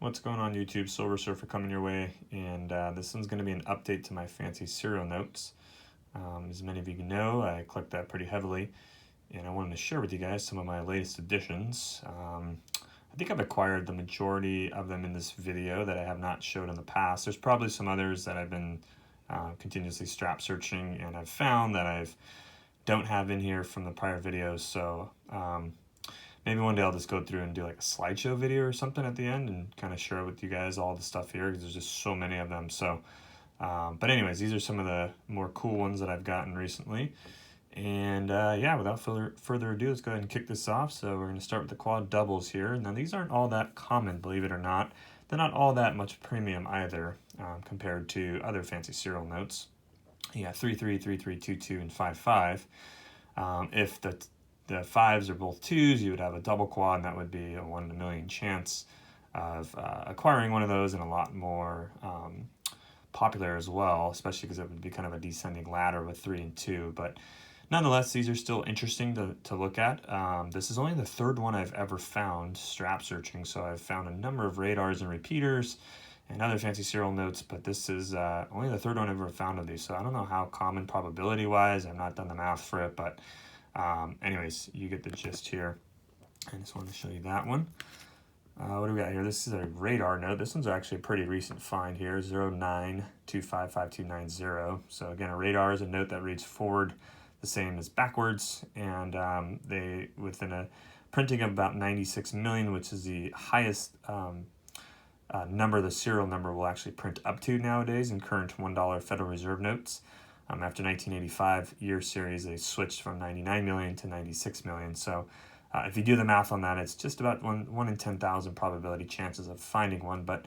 What's going on YouTube? Silver Surfer coming your way, and this one's going to be an update to my fancy serial notes. As many of you know, I collect that pretty heavily, and I wanted to share with you guys some of my latest additions. I think I've acquired the majority of them in this video that I have not showed in the past. There's probably some others that I've been continuously strap searching, and I've found that I don't have in here from the prior videos, so maybe one day I'll just go through and do like a slideshow video or something at the end and kind of share with you guys all the stuff here because there's just so many of them. So, but anyways, these are some of the more cool ones that I've gotten recently. And yeah, without further ado, let's go ahead and kick this off. So we're going to start with the quad doubles here. Now these aren't all that common, believe it or not. They're not all that much premium either compared to other fancy serial notes. Yeah, 3-3, 3-3, 2-2, and 5-5. If the fives are both twos, you would have a double quad, and that would be a 1 in a million chance of acquiring one of those, and a lot more popular as well, especially because it would be kind of a descending ladder with 3 and 2. But nonetheless, these are still interesting to look at. This is only the third one I've ever found strap searching, so I've found a number of radars and repeaters and other fancy serial notes, but this is only the third one I've ever found of these, so I don't know how common probability-wise. I've not done the math for it, but anyways, you get the gist here. I just wanted to show you that one. What do we got here? This is a radar note. This one's actually a pretty recent find here, 09255290. So again, a radar is a note that reads forward the same as backwards, and they, within a printing of about 96 million, which is the highest number the serial number will actually print up to nowadays in current $1 Federal Reserve notes. After 1985 year series, they switched from 99 million to 96 million. So if you do the math on that, it's just about 1 in 10,000 probability chances of finding one. But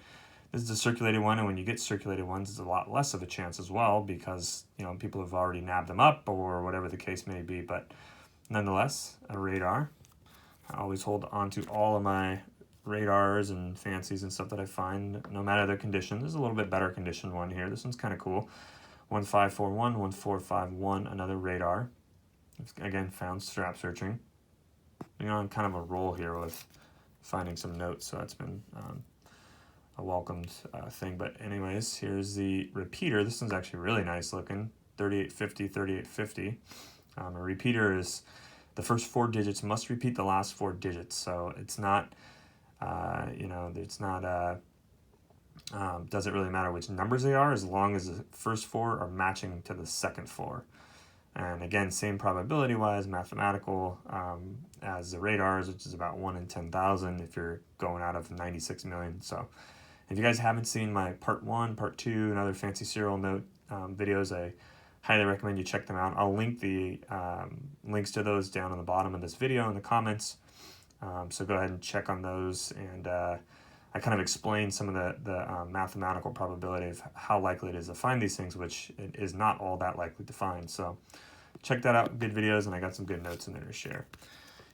this is a circulated one, and when you get circulated ones, it's a lot less of a chance as well because, you know, people have already nabbed them up or whatever the case may be. But nonetheless, a radar. I always hold on to all of my radars and fancies and stuff that I find, no matter their condition. There's a little bit better condition one here. This one's kind of cool. 1541, 1451, another radar. Again, found strap searching. Being on kind of a roll here with finding some notes, so that's been a welcomed thing. But anyways, here's the repeater. This one's actually really nice looking. 3850, 3850. A repeater is the first 4 digits must repeat the last 4 digits. So it's not, it's not, doesn't really matter which numbers they are as long as the first 4 are matching to the second 4. And again, same probability wise, mathematical as the radars, which is about 1 in 10,000 if you're going out of 96 million. So if you guys haven't seen my part 1, part 2, and other fancy serial note videos, I highly recommend you check them out. I'll link the links to those down on the bottom of this video in the comments. So go ahead and check on those, and I kind of explain some of the mathematical probability of how likely it is to find these things, which it is not all that likely to find. So check that out, good videos, and I got some good notes in there to share.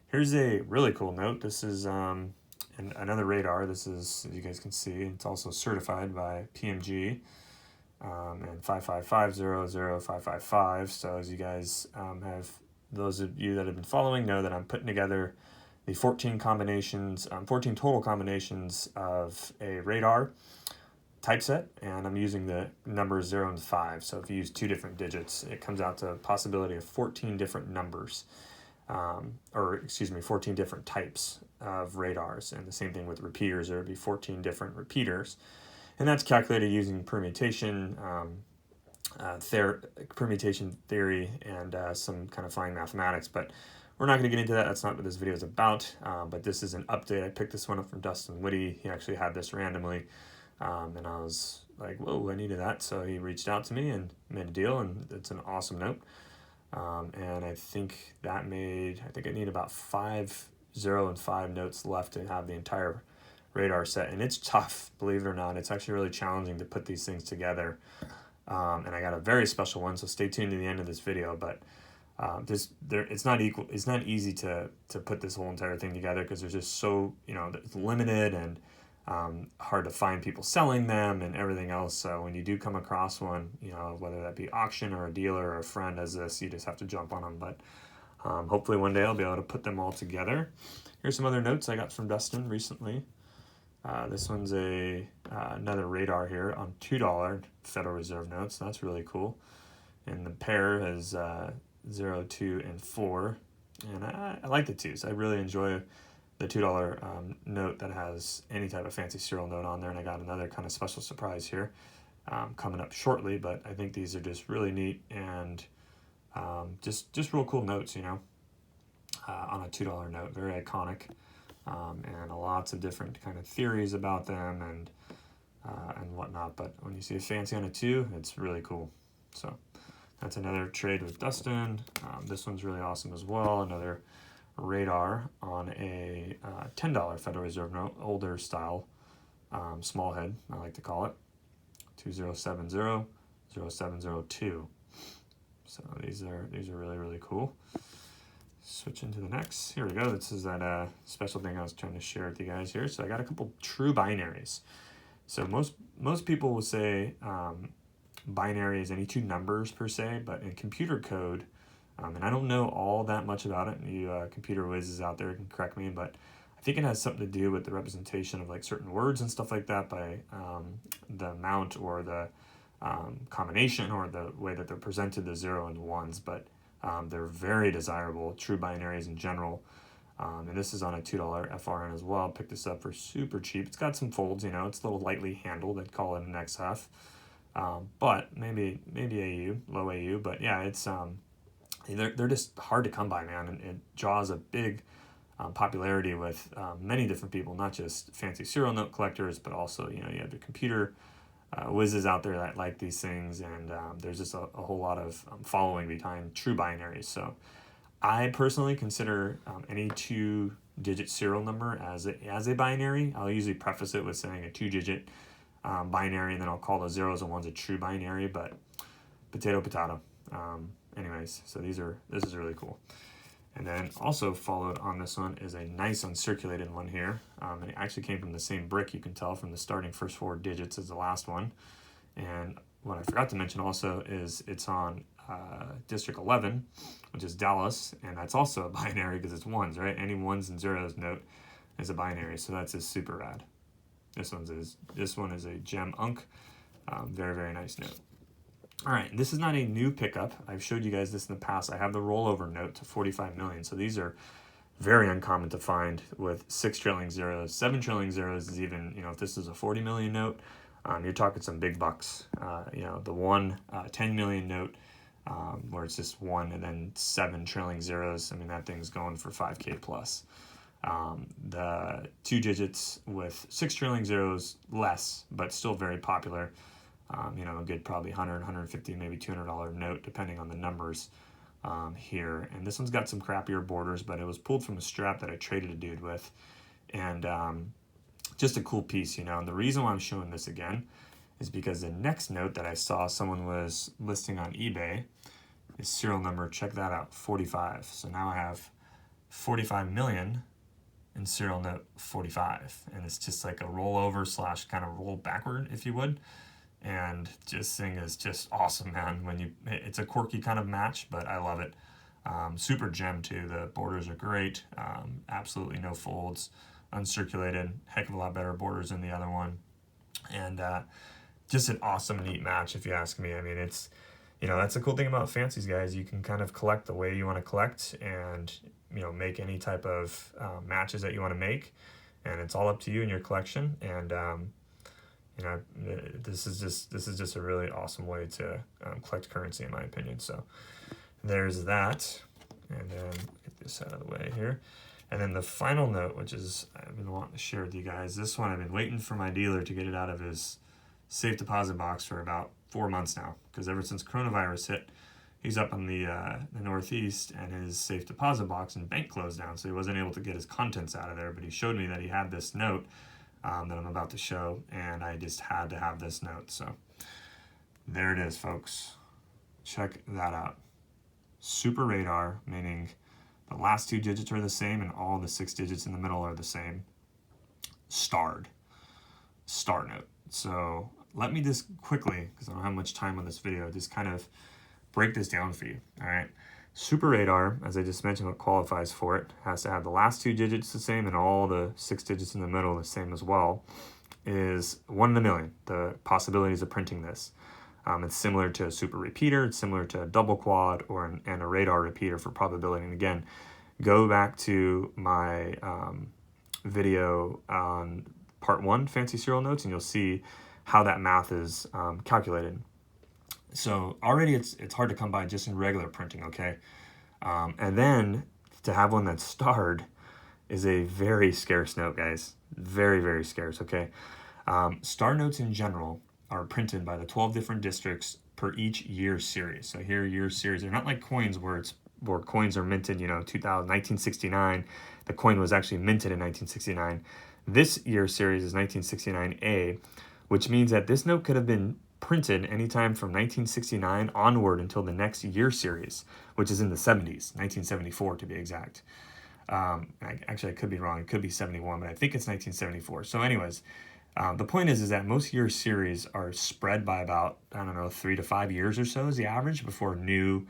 Here's a really cool note. This is another radar. This is, as you guys can see, it's also certified by PMG and 5550055. So as you guys have, those of you that have been following know that I'm putting together the 14 total combinations of a radar typeset, and I'm using the numbers 0 and 5. So if you use 2 different digits, it comes out to a possibility of 14 different numbers, 14 different types of radars. And the same thing with repeaters, there would be 14 different repeaters. And that's calculated using permutation theory and some kind of fine mathematics. But we're not going to get into that. That's not what this video is about. But this is an update. I picked this one up from Dustin Whitty. He actually had this randomly. And I was like, whoa, I needed that. So he reached out to me and made a deal. And it's an awesome note. And I think I need about 5, 0, and 5 notes left to have the entire radar set. And it's tough, believe it or not. It's actually really challenging to put these things together. And I got a very special one. So stay tuned to the end of this video. But it's not easy to put this whole entire thing together because there's just so, it's limited and hard to find people selling them and everything else. So when you do come across one, whether that be auction or a dealer or a friend as this, you just have to jump on them. But hopefully one day I'll be able to put them all together. Here's some other notes I got from Dustin recently. This one's another radar here on $2 Federal Reserve notes. That's really cool. And the pair is 0, 2, and 4. And I like the twos. I really enjoy the $2 note that has any type of fancy serial note on there. And I got another kind of special surprise here coming up shortly. But I think these are just really neat and just real cool notes, you know, on a $2 note. Very iconic. And lots of different kind of theories about them and whatnot. But when you see a fancy on a 2, it's really cool. So that's another trade with Dustin. This one's really awesome as well. Another radar on a $10 Federal Reserve note, older style, small head, I like to call it, 2070 0702. So these are really, really cool. Switching to the next. Here we go. This is that special thing I was trying to share with you guys here. So I got a couple true binaries. So most people will say binary is any two numbers per se, but in computer code, and I don't know all that much about it. You computer whizzes out there can correct me, but I think it has something to do with the representation of like certain words and stuff like that by the amount or the combination or the way that they're presented, the 0 and 1s. But they're very desirable, true binaries in general. And this is on a $2 FRN as well. Picked this up for super cheap. It's got some folds, you know, it's a little lightly handled. I'd call it an XF. But maybe AU, low AU. But yeah, it's they're just hard to come by, man. And it draws a big popularity with many different people, not just fancy serial note collectors, but also, you know, you have the computer whizzes out there that like these things, and there's just a whole lot of following behind true binaries. So I personally consider any 2-digit serial number as a binary. I'll usually preface it with saying a 2-digit binary, and then I'll call the 0s and 1s a true binary, but potato. Anyways, so this is really cool. And then also followed on this one is a nice uncirculated one here. And it actually came from the same brick, you can tell from the starting first 4 digits as the last one. And what I forgot to mention also is it's on District 11, which is Dallas, and that's also a binary because it's 1s, right? Any 1s and 0s note is a binary, so that's just super rad. This one is a gem unk, very, very nice note. All right, this is not a new pickup. I've showed you guys this in the past. I have the rollover note to 45 million. So these are very uncommon to find with 6 trailing zeros. 7 trailing zeros is even, you know, if this is a 40 million note, you're talking some big bucks. You know, the 10 million note where it's just 1 and then 7 trailing zeros. I mean, that thing's going for 5K plus. The 2 digits with 6 trailing zeros, less, but still very popular. You know, a good probably $100, $150, maybe $200 note, depending on the numbers here. And this one's got some crappier borders, but it was pulled from a strap that I traded a dude with. And just a cool piece, you know. And the reason why I'm showing this again is because the next note that I saw someone was listing on eBay is serial number, check that out, 45. So now I have 45 million in serial note 45. And it's just like a rollover / kind of roll backward, if you would. And this thing is just awesome, man. It's a quirky kind of match, but I love it. Super gem too. The borders are great. Absolutely no folds, uncirculated. Heck of a lot better borders than the other one, and just an awesome, neat match, if you ask me. I mean, it's, you know, that's the cool thing about fancies, guys. You can kind of collect the way you want to collect, and, you know, make any type of matches that you want to make, and it's all up to you and your collection. And you know, this is just a really awesome way to collect currency, in my opinion. So there's that. And then get this out of the way here. And then the final note, which is I've been wanting to share with you guys. This one I've been waiting for my dealer to get it out of his safe deposit box for about 4 months now, because ever since coronavirus hit, he's up in the Northeast, and his safe deposit box and bank closed down, so he wasn't able to get his contents out of there. But he showed me that he had this note that I'm about to show, and I just had to have this note. So there it is, folks. Check that out. Super radar, meaning the last 2 digits are the same and all the 6 digits in the middle are the same. Starred. Star note. So let me just quickly, because I don't have much time on this video, just kind of break this down for you. All right. Super Radar, as I just mentioned, what qualifies for it, has to have the last 2 digits the same and all the 6 digits in the middle the same as well, is 1 in a million, the possibilities of printing this. It's similar to a super repeater, it's similar to a double quad and a radar repeater for probability. And again, go back to my video on part 1, fancy serial notes, and you'll see how that math is calculated. So already it's hard to come by just in regular printing, okay? And then to have one that's starred is a very scarce note, guys. Very, very scarce, okay? Star notes in general are printed by the 12 different districts per each year series. So here, year series, they're not like coins where coins are minted, 1969. The coin was actually minted in 1969. This year series is 1969A, which means that this note could have been printed anytime from 1969 onward until the next year series, which is in the 70s, 1974 to be exact. Actually, I could be wrong. It could be 71, but I think it's 1974. So anyways, the point is that most year series are spread by about, 3 to 5 years or so is the average before new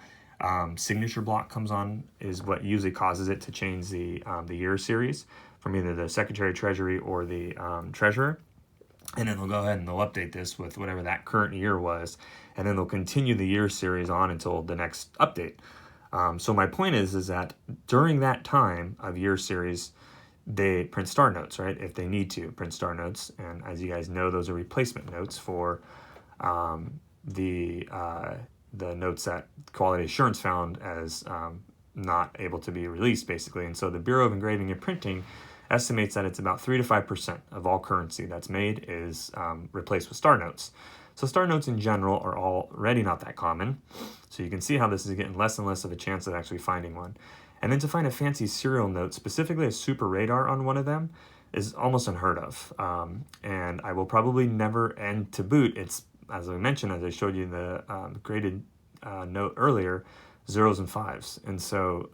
signature block comes on, is what usually causes it to change the year series from either the Secretary of Treasury or the Treasurer. And then they'll go ahead and they'll update this with whatever that current year was, and then they'll continue the year series on until the next update. So my point is that during that time of year series, they print star notes, right? If they need to print star notes. And as you guys know, those are replacement notes for the notes that Quality Assurance found as not able to be released, basically. And so the Bureau of Engraving and Printing estimates that it's about 3 to 5% of all currency that's made is replaced with star notes. So star notes in general are already not that common. So you can see how this is getting less and less of a chance of actually finding one. And then to find a fancy serial note, specifically a super radar on one of them, is almost unheard of. And I will probably never end to boot. It's, as I mentioned, as I showed you in the graded note earlier, 0s and 5s. And so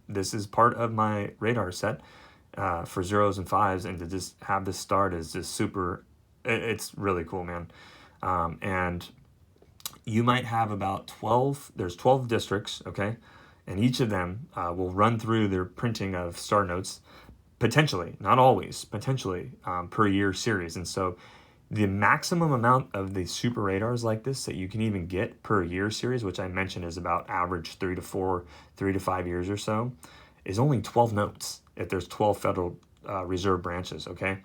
this is part of my radar set for 0s and 5s, and to just have this start is just super, it's really cool, man. And you might have about 12, there's 12 districts, okay? And each of them will run through their printing of star notes, potentially, not always, potentially per year series. And so the maximum amount of the super radars like this that you can even get per year series, which I mentioned is about average 3 to 5 years or so, is only 12 notes if there's 12 Federal Reserve branches, okay?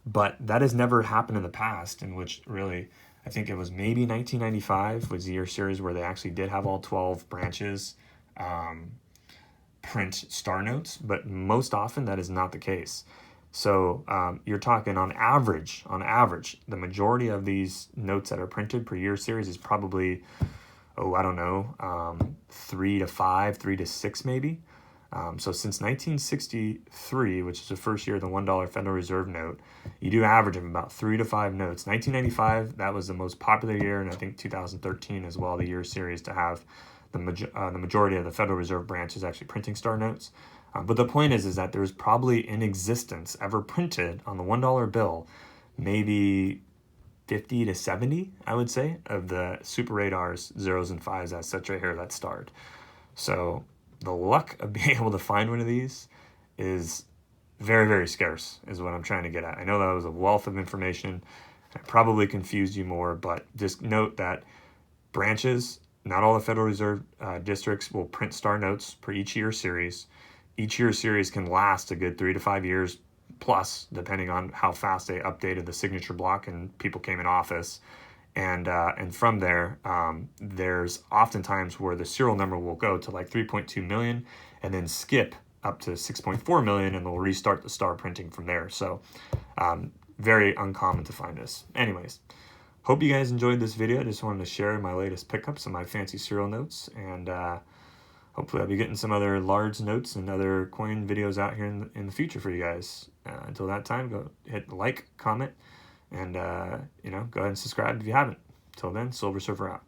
But that has never happened in the past, in which really, I think it was maybe 1995 was the year series where they actually did have all 12 branches print star notes, but most often that is not the case. So you're talking on average, the majority of these notes that are printed per year series is probably, 3 to 5, 3 to 6 maybe. So since 1963, which is the first year of the $1 Federal Reserve note, you do average of about 3 to 5 notes. 1995, that was the most popular year, and I think 2013 as well, the year series to have the majority of the Federal Reserve branches actually printing star notes. But the point is that there's probably in existence ever printed on the $1 bill, maybe 50 to 70, I would say, of the super radars, 0s and 5s as such right here that's starred. So the luck of being able to find one of these is very, very scarce, is what I'm trying to get at. I know that was a wealth of information. I probably confused you more, but just note that branches, not all the Federal Reserve districts will print star notes per each year series. Each year series can last a good 3 to 5 years plus, depending on how fast they updated the signature block and people came in office. And from there, there's oftentimes where the serial number will go to like 3.2 million and then skip up to 6.4 million, and they'll restart the star printing from there. So very uncommon to find this. Anyways, hope you guys enjoyed this video. I just wanted to share my latest pickups and my fancy serial notes, and hopefully I'll be getting some other large notes and other coin videos out here in the future for you guys. Until that time, go hit like, comment, and go ahead and subscribe if you haven't. Till then, Silver Surfer out.